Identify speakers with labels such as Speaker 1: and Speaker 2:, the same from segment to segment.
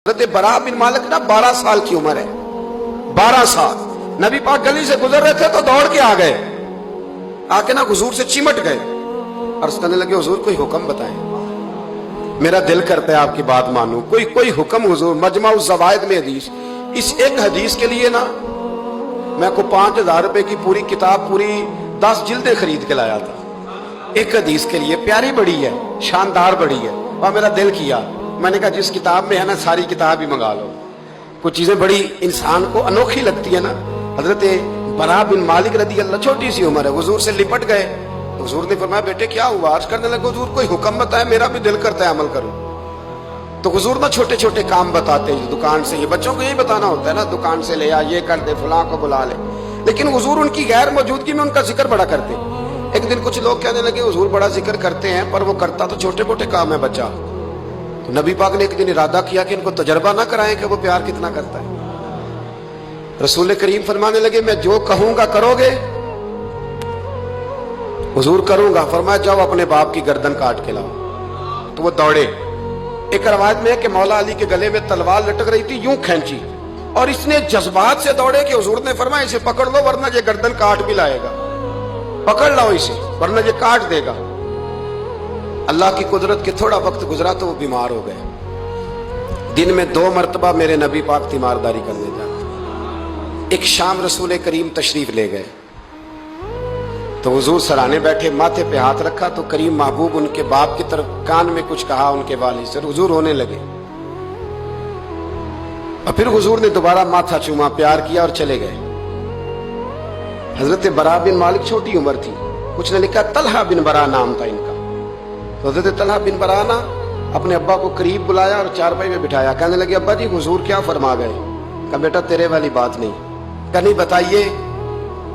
Speaker 1: حضرت برا بن مالک نا 12 سال کی عمر ہے، 12 سال نبی پاک گلی سے گزر رہے تھے تو دوڑ کے آ گئے، آ کے نا حضور سے چمٹ گئے، عرض کرنے لگے حضور کوئی حکم بتائیں، میرا دل کرتا ہے آپ کی بات مانوں، کوئی حکم حضور۔ مجمع الزوائد میں حدیث، اس ایک حدیث کے لیے نا میں کو 5000 روپے کی پوری کتاب، پوری 10 جلدیں خرید کے لایا تھا، ایک حدیث کے لیے۔ پیاری بڑی ہے، شاندار بڑی ہے، اور میرا دل کیا، میں نے کہا جس کتاب میں ہے نا ساری کتاب ہی منگا لو۔ کچھ چیزیں بڑی انسان کو انوکھی لگتی ہے نا۔ حضرت برا بن مالک رضی اللہ، چھوٹی سی عمر ہے، حضور سے لپٹ گئے تو حضور نے فرمایا بیٹے کیا ہوا؟ عرض کرنے لگے حضور کوئی حکم بتائے، میرا بھی دل کرتا ہے عمل کروں۔ تو حضور نا چھوٹے چھوٹے کام بتاتے ہیں، دکان سے، یہ بچوں کو یہی بتانا ہوتا ہے نا، دکان سے لے آ، یہ کر دے، فلاں کو بلا لے، لیکن حضور ان کی غیر موجودگی میں ان کا ذکر بڑا کرتے۔ ایک دن کچھ لوگ کہنے لگے حضور بڑا ذکر کرتے ہیں پر وہ کرتا تو چھوٹے موٹے کام ہے بچہ۔ تو نبی پاک نے ایک دن ارادہ کیا کہ ان کو تجربہ نہ کرائیں کہ وہ پیار کتنا کرتا ہے۔ رسول کریم فرمانے لگے میں جو کہوں گا کرو گے؟ حضور کروں گا۔ فرمایا جاؤ اپنے باپ کی گردن کاٹ کے لاؤ۔ تو وہ دوڑے۔ ایک روایت میں ہے کہ مولا علی کے گلے میں تلوار لٹک رہی تھی، یوں کھینچی، اور اس نے جذبات سے دوڑے کہ حضور نے فرمایا اسے پکڑ لو ورنہ یہ گردن کاٹ بھی لائے گا، پکڑ لاؤ اسے ورنہ یہ کاٹ دے گا۔ اللہ کی قدرت کے تھوڑا وقت گزرا تو وہ بیمار ہو گئے۔ دن میں 2 مرتبہ میرے نبی پاک تیمارداری کرنے جاتے۔ ایک شام رسول کریم تشریف لے گئے تو حضور سرانے بیٹھے، ماتھے پہ ہاتھ رکھا تو کریم محبوب ان کے باپ کی طرف کان میں کچھ کہا ان کے والد سے، حضور ہونے لگے، اور پھر حضور نے دوبارہ ماتھا چوما، پیار کیا اور چلے گئے۔ حضرت برا بن مالک چھوٹی عمر تھی، کچھ نے لکھا طلحہ بن برا نام تھا ان کا۔ تو حضرت طلحہ بن برا نا اپنے ابا کو قریب بلایا اور چارپائی میں بٹھایا، کہنے لگے ابا جی حضور کیا فرما گئے؟ کہا بیٹا تیرے والی بات نہیں۔ کہا نہیں بتائیے۔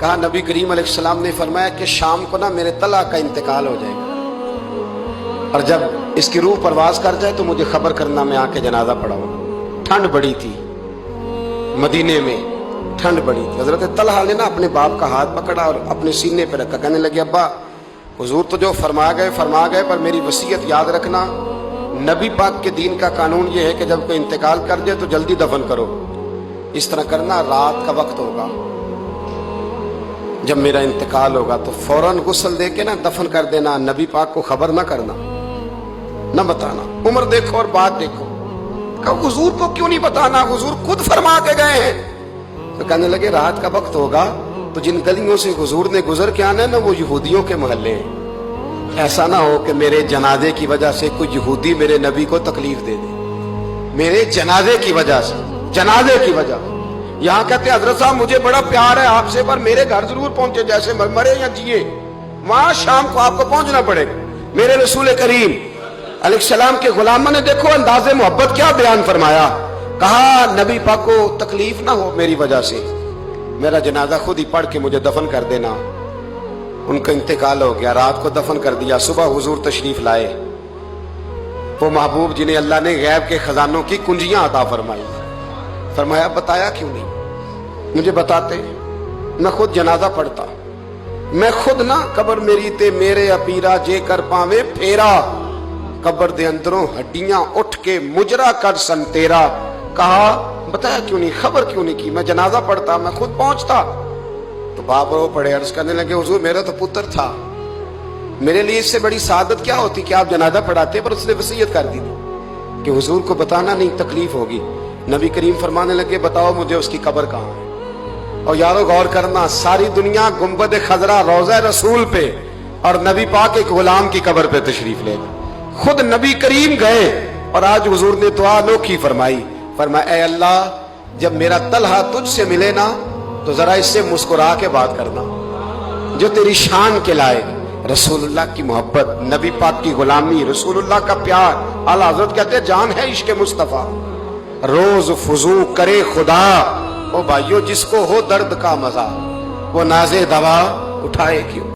Speaker 1: کہا نبی کریم علیہ السلام نے فرمایا کہ شام کو نا میرے طلحہ کا انتقال ہو جائے گا، اور جب اس کی روح پرواز کر جائے تو مجھے خبر کرنا، میں آ کے جنازہ پڑھاؤں۔ ٹھنڈ بڑی تھی مدینے میں، ٹھنڈ بڑی تھی۔ حضرت طلحہ نے نا اپنے باپ کا ہاتھ پکڑا اور اپنے سینے پہ رکھا، کہنے لگے ابا حضور تو جو فرما گئے پر میری وصیت یاد رکھنا، نبی پاک کے دین کا قانون یہ ہے کہ جب کوئی انتقال کر جائے تو جلدی دفن کرو، اس طرح کرنا رات کا وقت ہوگا، جب میرا انتقال ہوگا تو فوراً غسل دے کے نا دفن کر دینا، نبی پاک کو خبر نہ کرنا، نہ بتانا۔ عمر دیکھو اور بات دیکھو۔ کہا حضور کو کیوں نہیں بتانا؟ حضور خود فرما کے گئے ہیں۔ تو کہنے لگے رات کا وقت ہوگا تو جن گلیوں سے حضور نے گزر کے آنا ہے نا وہ یہودیوں کے محلے ہیں، ایسا نہ ہو کہ میرے جنازے کی وجہ سے کوئی یہودی میرے نبی کو تکلیف دے دے، میرے جنازے کی وجہ سے، جنازے کی وجہ۔ یہاں کہتے ہیں حضرت صاحب مجھے بڑا پیار ہے آپ سے پر میرے گھر ضرور پہنچے، جیسے مرے یا جیے وہاں شام کو آپ کو پہنچنا پڑے گا۔ میرے رسول کریم علیہ السلام کے غلاموں نے دیکھو انداز محبت کیا بیان فرمایا، کہا نبی پاک کو تکلیف نہ ہو میری وجہ سے، میرا جنازہ خود ہی پڑھ کے مجھے دفن کر دینا۔ ان کا انتقال ہو گیا، رات کو دفن کر دیا، صبح حضور تشریف لائے، وہ محبوب جنہیں اللہ نے غیب کے خزانوں کی کنجیاں عطا فرمائی۔ فرمایا بتایا کیوں نہیں؟ مجھے بتاتے میں خود جنازہ پڑھتا، میں خود نہ قبر میری تے میرے اپیرا جے کر پاویں پھیرا، قبر دے اندروں ہڈیاں اٹھ کے مجرا کر سن تیرا۔ کہا بتایا کیوں نہیں، خبر کیوں نہیں کی؟ میں جنازہ پڑھتا، میں خود پہنچتا۔ تو باپ رو پڑے، عرض کرنے لگے حضور میرا تو پتر تھا، میرے لیے اس سے بڑی سعادت کیا ہوتی کہ آپ جنازہ پڑھاتے، پر اس نے وصیت کر دی تھی کہ حضور کو بتانا نہیں، تکلیف ہوگی۔ نبی کریم فرمانے لگے بتاؤ مجھے اس کی قبر کہاں ہے؟ اور یارو غور کرنا، ساری دنیا گنبد خضرا روضہ رسول پہ اور نبی پاک ایک غلام کی قبر پہ تشریف لے گئے، خود نبی کریم گئے، اور آج حضور نے دعا انوکھی فرمائی، فرمایا اے اللہ جب میرا طلحہ تجھ سے ملے نا تو ذرا اس سے مسکرا کے بات کرنا جو تیری شان کے لائے۔ رسول اللہ کی محبت، نبی پاک کی غلامی، رسول اللہ کا پیار، اعلیٰ حضرت کہتے جان ہے عشق مصطفیٰ، روز فضو کرے خدا، او بھائیو جس کو ہو درد کا مزہ وہ نازے دوا اٹھائے کیوں؟